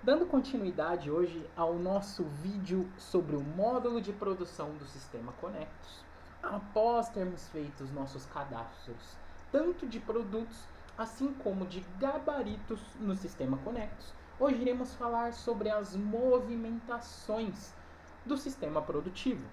Dando continuidade hoje ao nosso vídeo sobre o módulo de produção do Sistema Conectus, após termos feito os nossos cadastros, tanto de produtos, assim como de gabaritos no Sistema Conectus, hoje iremos falar sobre as movimentações do sistema produtivo.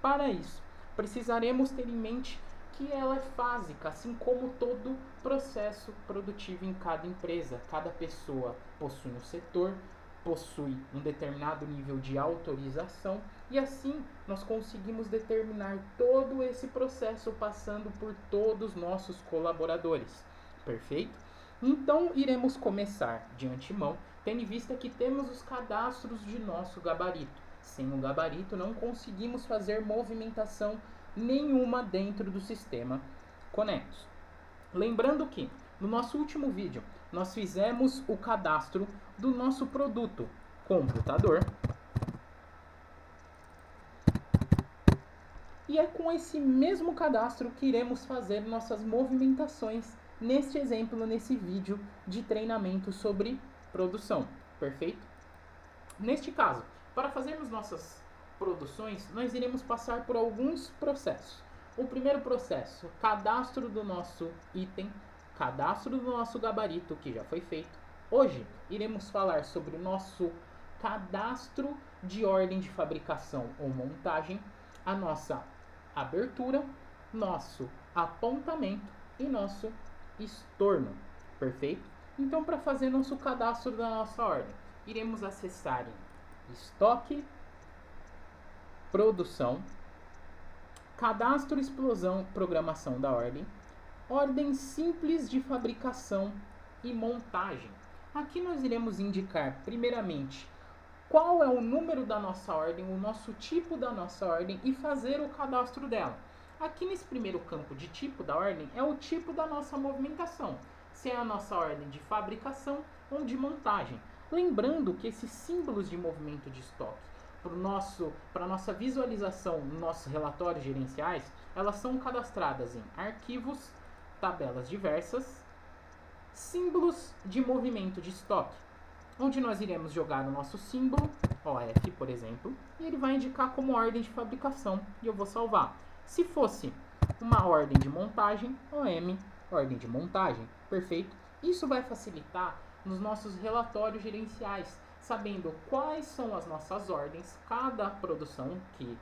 Para isso, precisaremos ter em mente que ela é fásica, assim como todo processo produtivo em cada empresa. Cada pessoa possui um setor, possui um determinado nível de autorização e assim nós conseguimos determinar todo esse processo passando por todos os nossos colaboradores. Perfeito? Então iremos começar de antemão, tendo em vista que temos os cadastros de nosso gabarito. Sem o gabarito não conseguimos fazer movimentação nenhuma dentro do sistema Conectus. Lembrando que no nosso último vídeo nós fizemos o cadastro do nosso produto computador e é com esse mesmo cadastro que iremos fazer nossas movimentações neste exemplo, nesse vídeo de treinamento sobre produção. Perfeito? Neste caso, para fazermos nossas produções, nós iremos passar por alguns processos. O primeiro processo, cadastro do nosso item, cadastro do nosso gabarito, que já foi feito. Hoje, iremos falar sobre o nosso cadastro de ordem de fabricação ou montagem, a nossa abertura, nosso apontamento e nosso estorno. Perfeito? Então, para fazer nosso cadastro da nossa ordem, iremos acessar em estoque, produção, cadastro, explosão, programação da ordem, ordem simples de fabricação e montagem. Aqui nós iremos indicar primeiramente qual é o número da nossa ordem, o nosso tipo da nossa ordem e fazer o cadastro dela. Aqui nesse primeiro campo de tipo da ordem é o tipo da nossa movimentação, se é a nossa ordem de fabricação ou de montagem. Lembrando que esses símbolos de movimento de estoque, para a nossa visualização nos nossos relatórios gerenciais, elas são cadastradas em arquivos, tabelas diversas, símbolos de movimento de estoque, onde nós iremos jogar o nosso símbolo, OF, por exemplo, e ele vai indicar como ordem de fabricação, e eu vou salvar. Se fosse uma ordem de montagem, OM, ordem de montagem. Perfeito? Isso vai facilitar nos nossos relatórios gerenciais, sabendo quais são as nossas ordens, cada produção que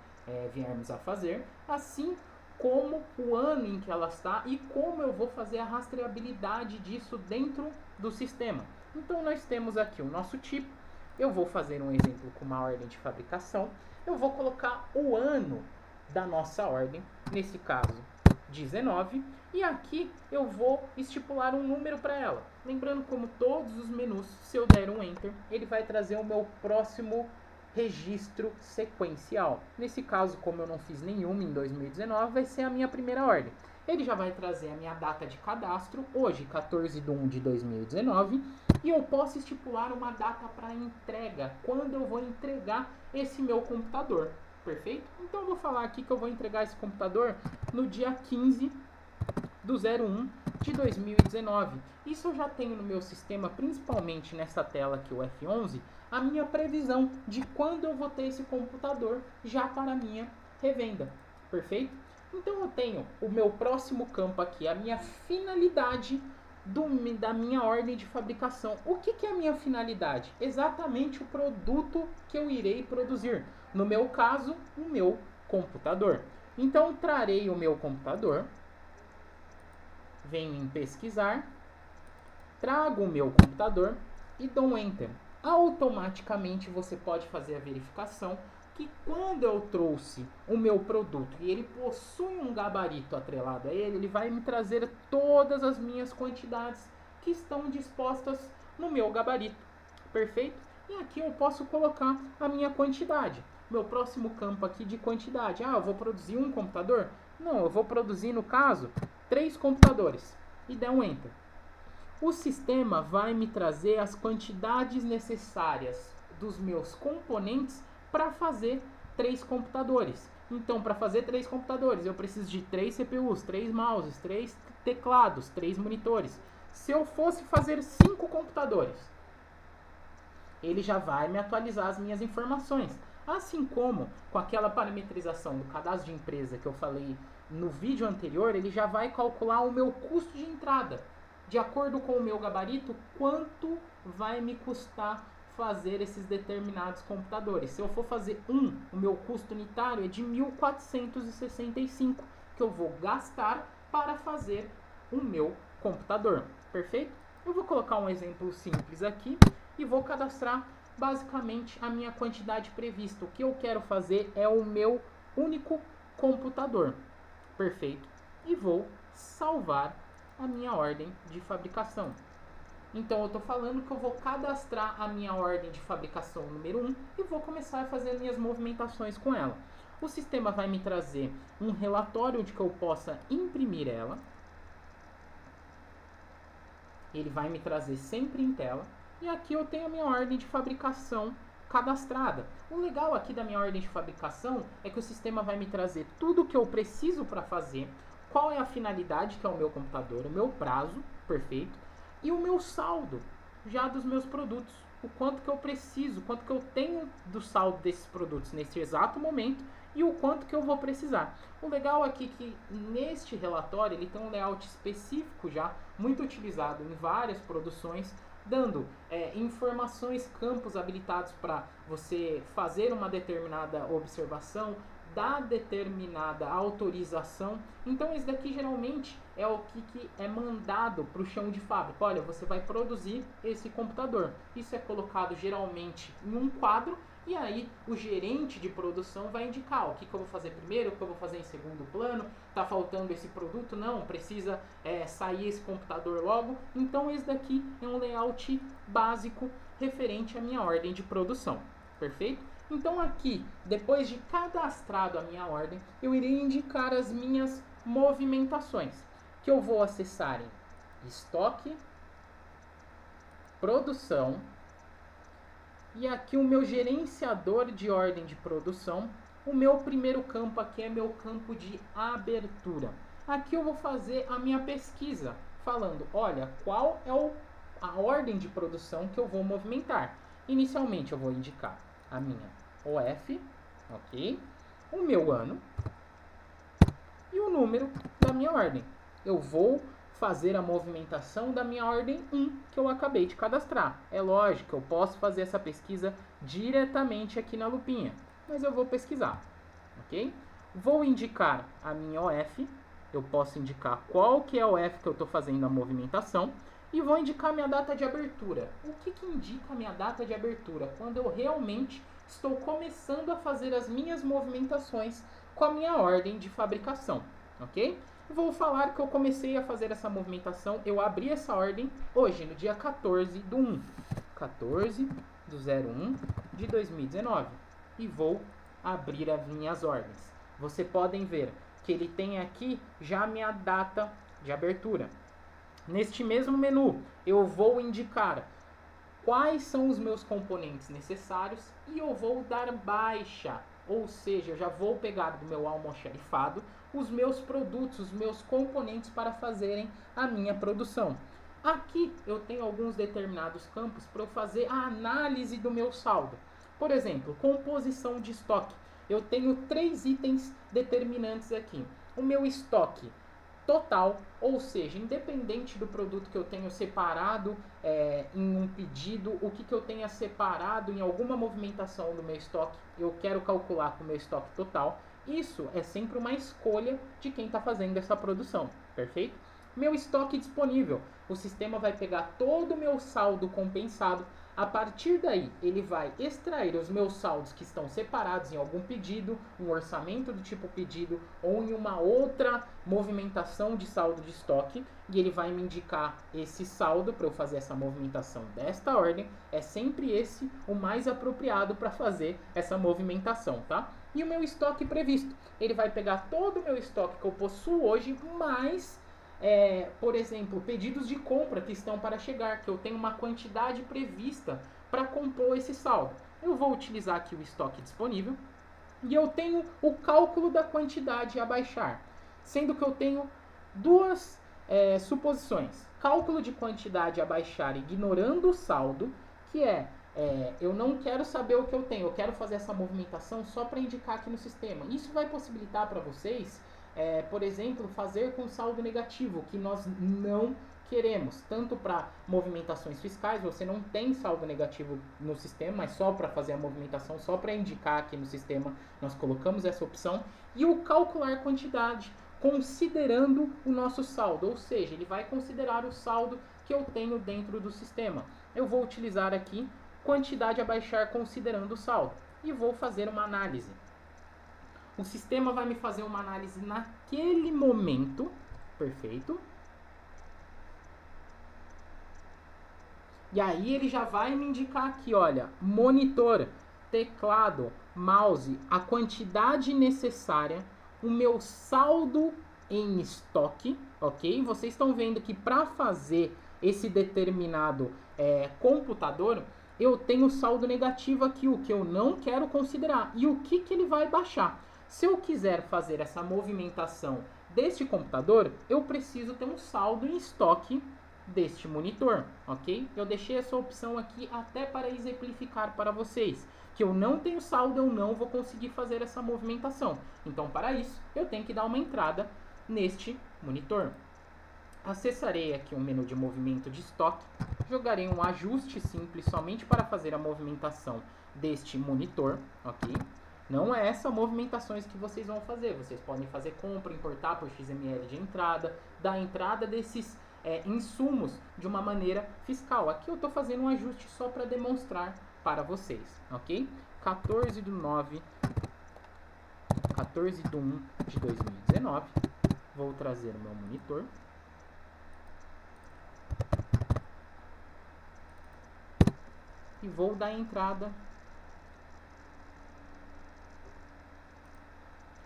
viermos a fazer, assim como o ano em que ela está e como eu vou fazer a rastreabilidade disso dentro do sistema. Então nós temos aqui o nosso tipo, eu vou fazer um exemplo com uma ordem de fabricação, eu vou colocar o ano da nossa ordem, nesse caso 19, e aqui eu vou estipular um número para ela. Lembrando, como todos os menus, se eu der um Enter, ele vai trazer o meu próximo registro sequencial. Nesse caso, como eu não fiz nenhuma em 2019, vai ser a minha primeira ordem. Ele já vai trazer a minha data de cadastro, hoje 14/1 de 2019, e eu posso estipular uma data para entrega, quando eu vou entregar esse meu computador. Perfeito? Então eu vou falar aqui que eu vou entregar esse computador no dia 15/01 de 2019. Isso eu já tenho no meu sistema, principalmente nessa tela aqui, o F11, a minha previsão de quando eu vou ter esse computador já para a minha revenda. Perfeito? Então eu tenho o meu próximo campo aqui, a minha finalidade da minha ordem de fabricação. O que é a minha finalidade? Exatamente o produto que eu irei produzir. No meu caso, o meu computador. Então trarei o meu computador, venho em pesquisar, trago o meu computador e dou um Enter. Automaticamente você pode fazer a verificação que quando eu trouxe o meu produto e ele possui um gabarito atrelado a ele, ele vai me trazer todas as minhas quantidades que estão dispostas no meu gabarito. Perfeito? E aqui eu posso colocar a minha quantidade. Meu próximo campo aqui de quantidade. Ah, eu vou produzir um computador? Não, eu vou produzir, no caso, 3 computadores. E der um Enter. O sistema vai me trazer as quantidades necessárias dos meus componentes para fazer 3 computadores. Então, para fazer 3 computadores, eu preciso de 3 CPUs, 3 mouses, 3 teclados, 3 monitores. Se eu fosse fazer 5 computadores, ele já vai me atualizar as minhas informações. Assim como com aquela parametrização do cadastro de empresa que eu falei no vídeo anterior, ele já vai calcular o meu custo de entrada. De acordo com o meu gabarito, quanto vai me custar fazer esses determinados computadores. Se eu for fazer o meu custo unitário é de 1.465 que eu vou gastar para fazer o meu computador. Perfeito? Eu vou colocar um exemplo simples aqui e vou cadastrar basicamente a minha quantidade prevista. O que eu quero fazer é o meu único computador. Perfeito? E vou salvar a minha ordem de fabricação. Então eu estou falando que eu vou cadastrar a minha ordem de fabricação número 1 e vou começar a fazer minhas movimentações com ela. O sistema vai me trazer um relatório onde que eu possa imprimir ela. Ele vai me trazer sempre em tela. E aqui eu tenho a minha ordem de fabricação cadastrada. O legal aqui da minha ordem de fabricação é que o sistema vai me trazer tudo o que eu preciso para fazer, qual é a finalidade, que é o meu computador, o meu prazo, perfeito, e o meu saldo já dos meus produtos. O quanto que eu preciso, quanto que eu tenho do saldo desses produtos nesse exato momento e o quanto que eu vou precisar. O legal aqui é que neste relatório ele tem um layout específico já, muito utilizado em várias produções, dando informações, campos habilitados para você fazer uma determinada observação, dar determinada autorização. Então esse daqui geralmente é o que é mandado para o chão de fábrica. Olha, você vai produzir esse computador. Isso é colocado geralmente em um quadro e aí o gerente de produção vai indicar o que eu vou fazer primeiro, o que eu vou fazer em segundo plano, tá faltando esse produto, não, precisa sair esse computador logo. Então esse daqui é um layout básico referente à minha ordem de produção, perfeito? Então aqui, depois de cadastrado a minha ordem, eu irei indicar as minhas movimentações, que eu vou acessar em estoque, produção, e aqui o meu gerenciador de ordem de produção. O meu primeiro campo aqui é meu campo de abertura. Aqui eu vou fazer a minha pesquisa, falando, olha, qual é a ordem de produção que eu vou movimentar. Inicialmente eu vou indicar a minha OF, ok? O meu ano e o número da minha ordem. Eu vou fazer a movimentação da minha ordem 1 que eu acabei de cadastrar. É lógico, eu posso fazer essa pesquisa diretamente aqui na lupinha, mas eu vou pesquisar, ok? Vou indicar a minha OF, eu posso indicar qual que é a OF que eu estou fazendo a movimentação e vou indicar a minha data de abertura. O que indica a minha data de abertura? Quando eu realmente estou começando a fazer as minhas movimentações com a minha ordem de fabricação, ok? Vou falar que eu comecei a fazer essa movimentação, eu abri essa ordem hoje, no dia 14 do 1, 14 do 01 de 2019, e vou abrir as minhas ordens. Vocês podem ver que ele tem aqui já a minha data de abertura. Neste mesmo menu, eu vou indicar quais são os meus componentes necessários e eu vou dar baixa, ou seja, eu já vou pegar do meu almoxarifado os meus produtos, os meus componentes para fazerem a minha produção. Aqui eu tenho alguns determinados campos para eu fazer a análise do meu saldo. Por exemplo, composição de estoque. Eu tenho 3 itens determinantes aqui. O meu estoque total, ou seja, independente do produto que eu tenho separado em um pedido, o que eu tenha separado em alguma movimentação do meu estoque, eu quero calcular com o meu estoque total. Isso é sempre uma escolha de quem está fazendo essa produção, perfeito? Meu estoque disponível, o sistema vai pegar todo o meu saldo compensado. A partir daí, ele vai extrair os meus saldos que estão separados em algum pedido, um orçamento do tipo pedido ou em uma outra movimentação de saldo de estoque, e ele vai me indicar esse saldo para eu fazer essa movimentação desta ordem. É sempre esse o mais apropriado para fazer essa movimentação, tá? E o meu estoque previsto, ele vai pegar todo o meu estoque que eu possuo hoje, mais por exemplo, pedidos de compra que estão para chegar, que eu tenho uma quantidade prevista para compor esse saldo. Eu vou utilizar aqui o estoque disponível e eu tenho o cálculo da quantidade a baixar, sendo que eu tenho duas suposições. Cálculo de quantidade a baixar ignorando o saldo, que é eu não quero saber o que eu tenho, eu quero fazer essa movimentação só para indicar aqui no sistema. Isso vai possibilitar para vocês, por exemplo, fazer com saldo negativo, que nós não queremos, tanto para movimentações fiscais, você não tem saldo negativo no sistema, mas só para fazer a movimentação, só para indicar aqui no sistema, nós colocamos essa opção, e o calcular quantidade, considerando o nosso saldo, ou seja, ele vai considerar o saldo que eu tenho dentro do sistema. Eu vou utilizar aqui quantidade a baixar considerando o saldo e vou fazer uma análise. O sistema vai me fazer uma análise naquele momento, perfeito. E aí ele já vai me indicar aqui, olha, monitor, teclado, mouse, a quantidade necessária, o meu saldo em estoque, ok? Vocês estão vendo que para fazer esse determinado computador, eu tenho saldo negativo aqui, o que eu não quero considerar. E o que ele vai baixar? Se eu quiser fazer essa movimentação deste computador, eu preciso ter um saldo em estoque deste monitor, ok? Eu deixei essa opção aqui até para exemplificar para vocês que eu não tenho saldo, eu não vou conseguir fazer essa movimentação. Então, para isso, eu tenho que dar uma entrada neste monitor. Acessarei aqui o menu de movimento de estoque, jogarei um ajuste simples somente para fazer a movimentação deste monitor, ok? Não é essa movimentações que vocês vão fazer, vocês podem fazer compra, importar por XML de entrada, dar entrada desses insumos de uma maneira fiscal. Aqui eu estou fazendo um ajuste só para demonstrar para vocês, ok? 14 de 1 de 2019, vou trazer o meu monitor. E vou dar entrada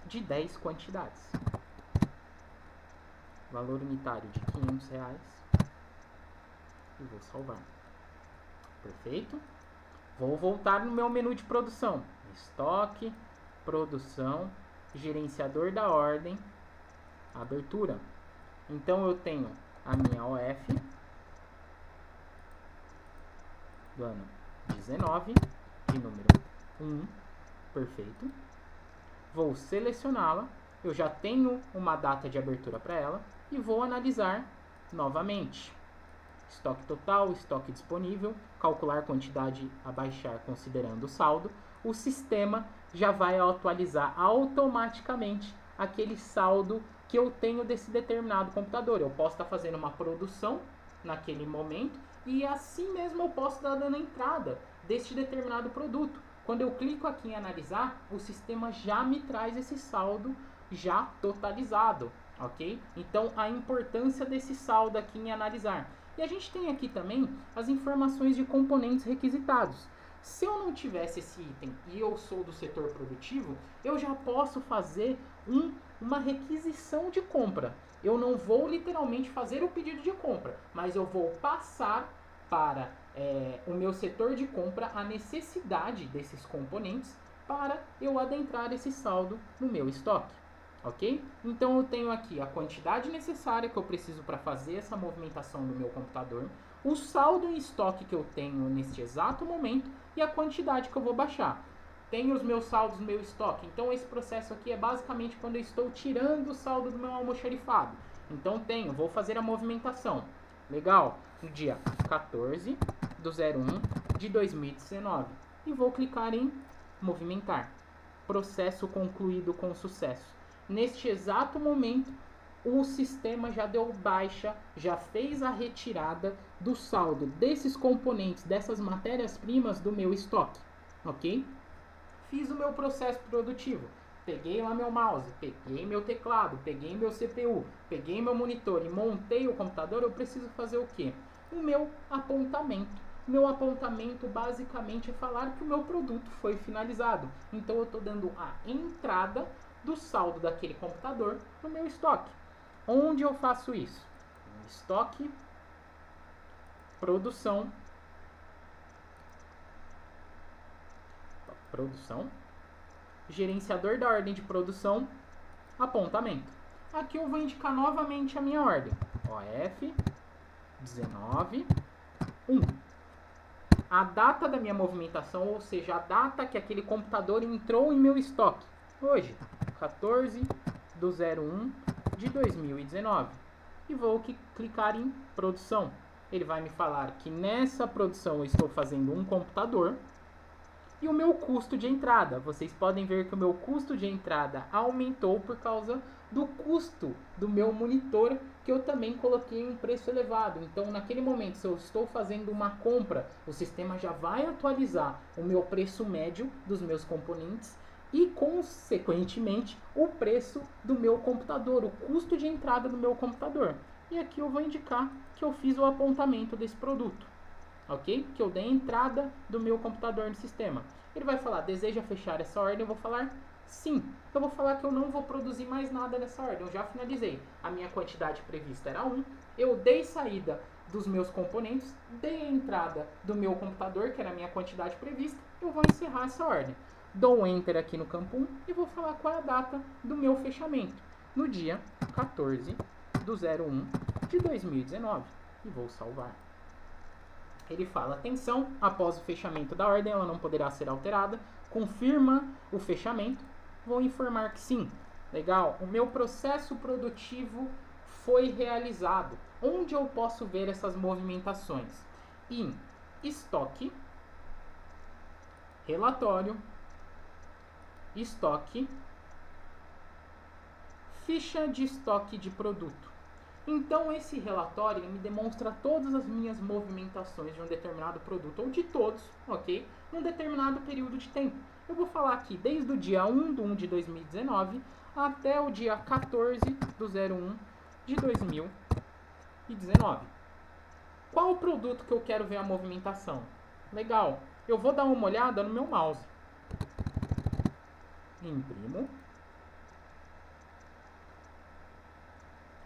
de 10 quantidades. Valor unitário de R$500. E vou salvar. Perfeito. Vou voltar no meu menu de produção. Estoque, produção, gerenciador da ordem, abertura. Então eu tenho a minha OF do ano 19, de número 1, perfeito. Vou selecioná-la, eu já tenho uma data de abertura para ela e vou analisar novamente. Estoque total, estoque disponível, calcular quantidade a baixar considerando o saldo. O sistema já vai atualizar automaticamente aquele saldo que eu tenho desse determinado computador. Eu posso estar fazendo uma produção naquele momento e assim mesmo eu posso estar dando entrada deste determinado produto. Quando eu clico aqui em analisar, o sistema já me traz esse saldo já totalizado, ok? Então a importância desse saldo aqui em analisar. E a gente tem aqui também as informações de componentes requisitados. Se eu não tivesse esse item e eu sou do setor produtivo, eu já posso fazer uma requisição de compra. Eu não vou literalmente fazer o pedido de compra, mas eu vou passar para o meu setor de compra a necessidade desses componentes para eu adentrar esse saldo no meu estoque. Ok? Então eu tenho aqui a quantidade necessária que eu preciso para fazer essa movimentação no meu computador, o saldo em estoque que eu tenho neste exato momento e a quantidade que eu vou baixar. Tenho os meus saldos no meu estoque, então esse processo aqui é basicamente quando eu estou tirando o saldo do meu almoxarifado. Então vou fazer a movimentação. Legal? No dia 14 de 01 de 2019 e vou clicar em movimentar. Processo concluído com sucesso. Neste exato momento, o sistema já deu baixa, já fez a retirada do saldo desses componentes, dessas matérias-primas do meu estoque, ok? Fiz o meu processo produtivo, peguei lá meu mouse, peguei meu teclado, peguei meu CPU, peguei meu monitor e montei o computador. Eu preciso fazer o quê? O meu apontamento. Meu apontamento basicamente é falar que o meu produto foi finalizado. Então eu estou dando a entrada do saldo daquele computador no meu estoque. Onde eu faço isso? No estoque, produção, gerenciador da ordem de produção, apontamento. Aqui eu vou indicar novamente a minha ordem. OF 19 1. a data da minha movimentação, ou seja, a data que aquele computador entrou em meu estoque. Hoje, 14/01 de 2019. E vou clicar em produção. Ele vai me falar que nessa produção eu estou fazendo um computador e o meu custo de entrada. Vocês podem ver que o meu custo de entrada aumentou por causa do custo do meu monitor, que eu também coloquei um preço elevado. Então, naquele momento, se eu estou fazendo uma compra, o sistema já vai atualizar o meu preço médio dos meus componentes e, consequentemente, o preço do meu computador, o custo de entrada do meu computador. E aqui eu vou indicar que eu fiz o apontamento desse produto, ok? Que eu dei a entrada do meu computador no sistema. Ele vai falar, deseja fechar essa ordem? Eu vou falar sim. Eu vou falar que eu não vou produzir mais nada nessa ordem. Eu já finalizei. A minha quantidade prevista era 1. Eu dei saída dos meus componentes, dei a entrada do meu computador, que era a minha quantidade prevista. Eu vou encerrar essa ordem. Dou um Enter aqui no campo 1 e vou falar qual é a data do meu fechamento. No dia 14/01 de 2019. E vou salvar. Ele fala, atenção, após o fechamento da ordem, ela não poderá ser alterada. Confirma o fechamento. Vou informar que sim. Legal, o meu processo produtivo foi realizado. Onde eu posso ver essas movimentações? Em estoque, relatório, estoque, ficha de estoque de produto. Então esse relatório me demonstra todas as minhas movimentações de um determinado produto, ou de todos, ok? Num determinado período de tempo. Eu vou falar aqui desde o dia 1/1 de 2019 até o dia 14/01 de 2019. Qual o produto que eu quero ver a movimentação? Legal, eu vou dar uma olhada no meu mouse. Imprimo.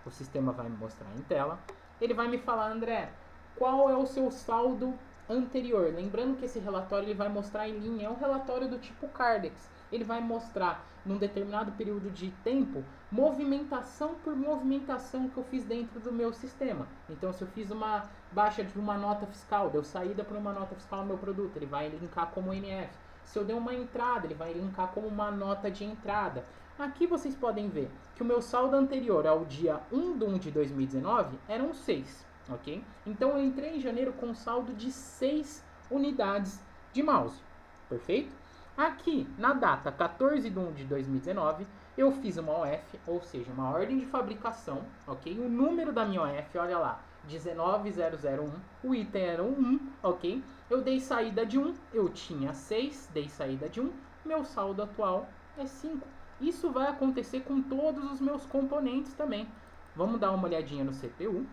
O sistema vai me mostrar em tela. Ele vai me falar, André, qual é o seu saldo anterior? Lembrando que esse relatório ele vai mostrar em linha. É um relatório do tipo Cardex. Ele vai mostrar, num determinado período de tempo, movimentação por movimentação que eu fiz dentro do meu sistema. Então, se eu fiz uma baixa de uma nota fiscal, deu saída por uma nota fiscal no meu produto, ele vai linkar como NF. Se eu der uma entrada, ele vai linkar como uma nota de entrada. Aqui vocês podem ver que o meu saldo anterior ao dia 1/1 de 2019 eram 6, ok? Então eu entrei em janeiro com um saldo de 6 unidades de mouse, perfeito? Aqui, na data 14/1 de 2019, eu fiz uma OF, ou seja, uma ordem de fabricação, ok? O número da minha OF, olha lá, 19001, o item era um 1, ok? Eu dei saída de 1, eu tinha 6, dei saída de 1, meu saldo atual é 5. Isso vai acontecer com todos os meus componentes também. Vamos dar uma olhadinha no CPU.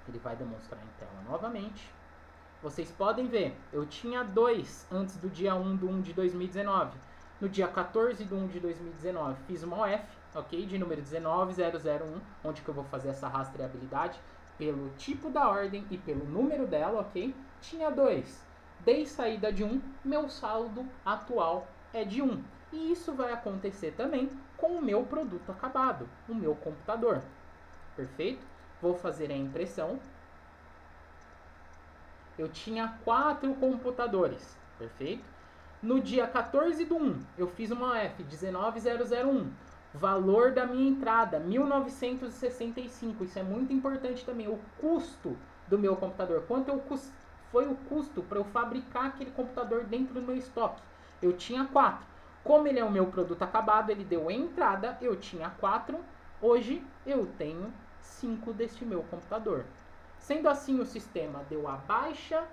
Ele vai demonstrar em tela novamente. Vocês podem ver, eu tinha 2 antes do dia 1/1 de 2019. No dia 14/1 de 2019, fiz uma OF, ok? De número 19001, onde que eu vou fazer essa rastreabilidade pelo tipo da ordem e pelo número dela, ok? Tinha 2. Dei saída de 1, meu saldo atual é de 1. E isso vai acontecer também com o meu produto acabado, o meu computador. Perfeito? Vou fazer a impressão. Eu tinha 4 computadores. Perfeito? No dia 14/1, eu fiz uma OF 19001. Valor da minha entrada, 1965. Isso é muito importante também. O custo do meu computador. Quanto foi o custo para eu fabricar aquele computador dentro do meu estoque? Eu tinha 4. Como ele é o meu produto acabado, ele deu entrada, eu tinha 4, hoje eu tenho 5 deste meu computador. Sendo assim, o sistema deu a baixa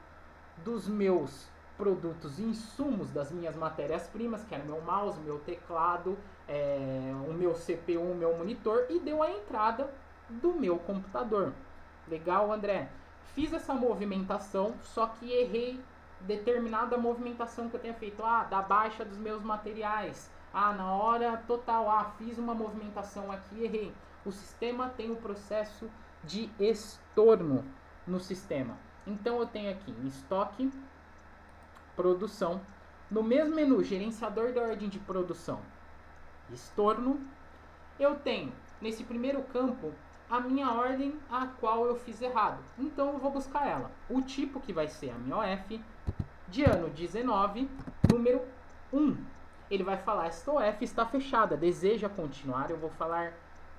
dos meus produtos insumos, das minhas matérias-primas, que era meu mouse, meu teclado, o meu CPU, o meu monitor, e deu a entrada do meu computador. Legal, André? Fiz essa movimentação, só que errei determinada movimentação que eu tenha feito, da baixa dos meus materiais, na hora total, fiz uma movimentação aqui, errei. O sistema tem o processo de estorno no sistema. Então eu tenho aqui em estoque, produção, no mesmo menu, gerenciador da ordem de produção, estorno, eu tenho nesse primeiro campo a minha ordem a qual eu fiz errado. Então eu vou buscar ela. O tipo que vai ser a minha OF de ano 19, número 1. Ele vai falar, esta OF está fechada, deseja continuar? Eu vou falar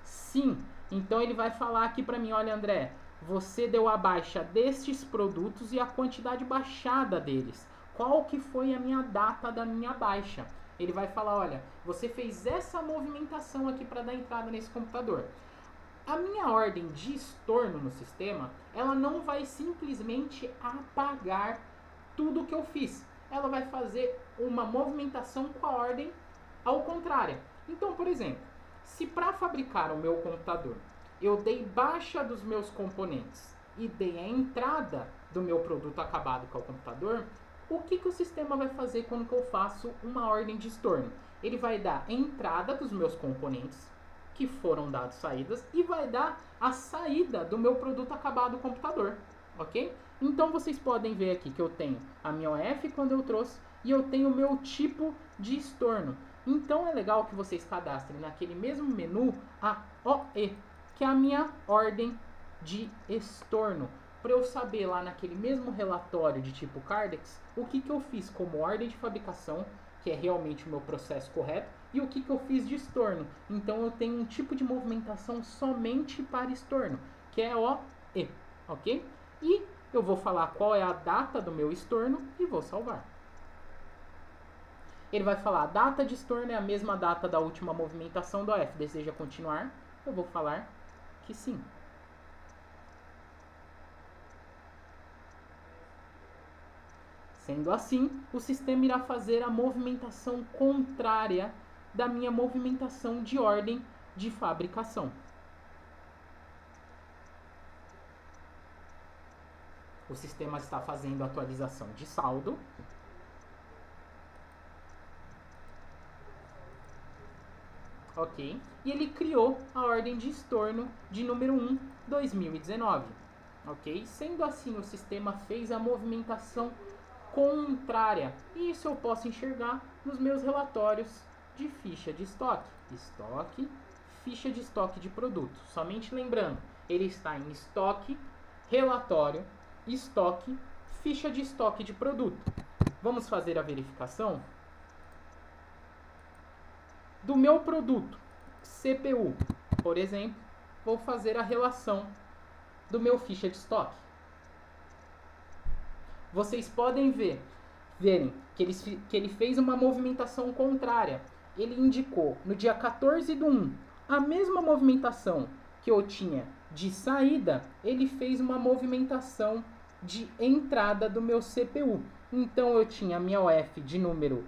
sim. Então ele vai falar aqui para mim, olha André, você deu a baixa destes produtos e a quantidade baixada deles. Qual que foi a minha data da minha baixa? Ele vai falar, olha, você fez essa movimentação aqui para dar entrada nesse computador. A minha ordem de estorno no sistema, ela não vai simplesmente apagar tudo que eu fiz. Ela vai fazer uma movimentação com a ordem ao contrário. Então, por exemplo, se para fabricar o meu computador eu dei baixa dos meus componentes e dei a entrada do meu produto acabado que é o computador, o que o sistema vai fazer quando que eu faço uma ordem de estorno? Ele vai dar entrada dos meus componentes que foram dados saídas e vai dar a saída do meu produto acabado do computador, ok? Então vocês podem ver aqui que eu tenho a minha OF quando eu trouxe e eu tenho o meu tipo de estorno. Então é legal que vocês cadastrem naquele mesmo menu a OE, que é a minha ordem de estorno, para eu saber lá naquele mesmo relatório de tipo Cardex o que eu fiz como ordem de fabricação, que é realmente o meu processo correto, e o que eu fiz de estorno. Então eu tenho um tipo de movimentação somente para estorno, que é OE, ok? E eu vou falar qual é a data do meu estorno e vou salvar. Ele vai falar, a data de estorno é a mesma data da última movimentação do OF. Deseja continuar? Eu vou falar que sim. Sendo assim, o sistema irá fazer a movimentação contrária da minha movimentação de ordem de fabricação. O sistema está fazendo a atualização de saldo. Ok? E ele criou a ordem de estorno de número 1, 2019. Ok? Sendo assim, o sistema fez a movimentação contrária. E isso eu posso enxergar nos meus relatórios de ficha de estoque. Estoque, ficha de estoque de produto. Somente lembrando, ele está em estoque, relatório, estoque, ficha de estoque de produto. Vamos fazer a verificação do meu produto CPU, por exemplo. Vou fazer a relação do meu ficha de estoque. Vocês podem verem que ele fez uma movimentação contrária. Ele indicou no dia 14/1 a mesma movimentação que eu tinha de saída, ele fez uma movimentação de entrada do meu CPU. Então eu tinha a minha OF de número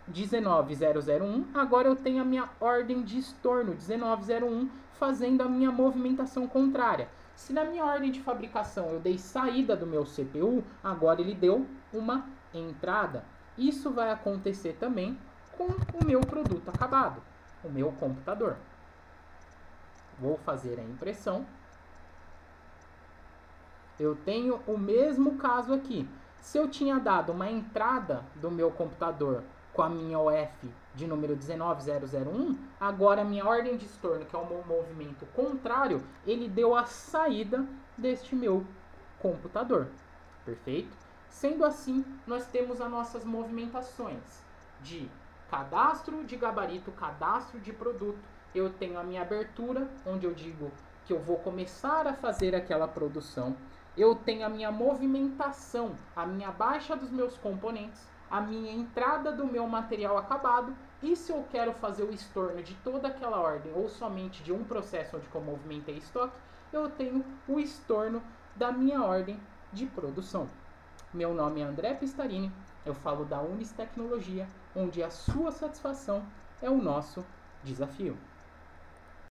19001, agora eu tenho a minha ordem de estorno 1901 fazendo a minha movimentação contrária. Se na minha ordem de fabricação eu dei saída do meu CPU, agora ele deu uma entrada. Isso vai acontecer também com o meu produto acabado, o meu computador. Vou fazer a impressão. Eu tenho o mesmo caso aqui. Se eu tinha dado uma entrada do meu computador com a minha OF de número 19001, agora a minha ordem de estorno, que é o meu movimento contrário, ele deu a saída deste meu computador. Perfeito? Sendo assim, nós temos as nossas movimentações de cadastro de gabarito, cadastro de produto. Eu tenho a minha abertura, onde eu digo que eu vou começar a fazer aquela produção. Eu tenho a minha movimentação, a minha baixa dos meus componentes, a minha entrada do meu material acabado, e se eu quero fazer o estorno de toda aquela ordem ou somente de um processo onde eu movimentei estoque, eu tenho o estorno da minha ordem de produção. Meu nome é André Pistarini, eu falo da Unis Tecnologia, onde a sua satisfação é o nosso desafio.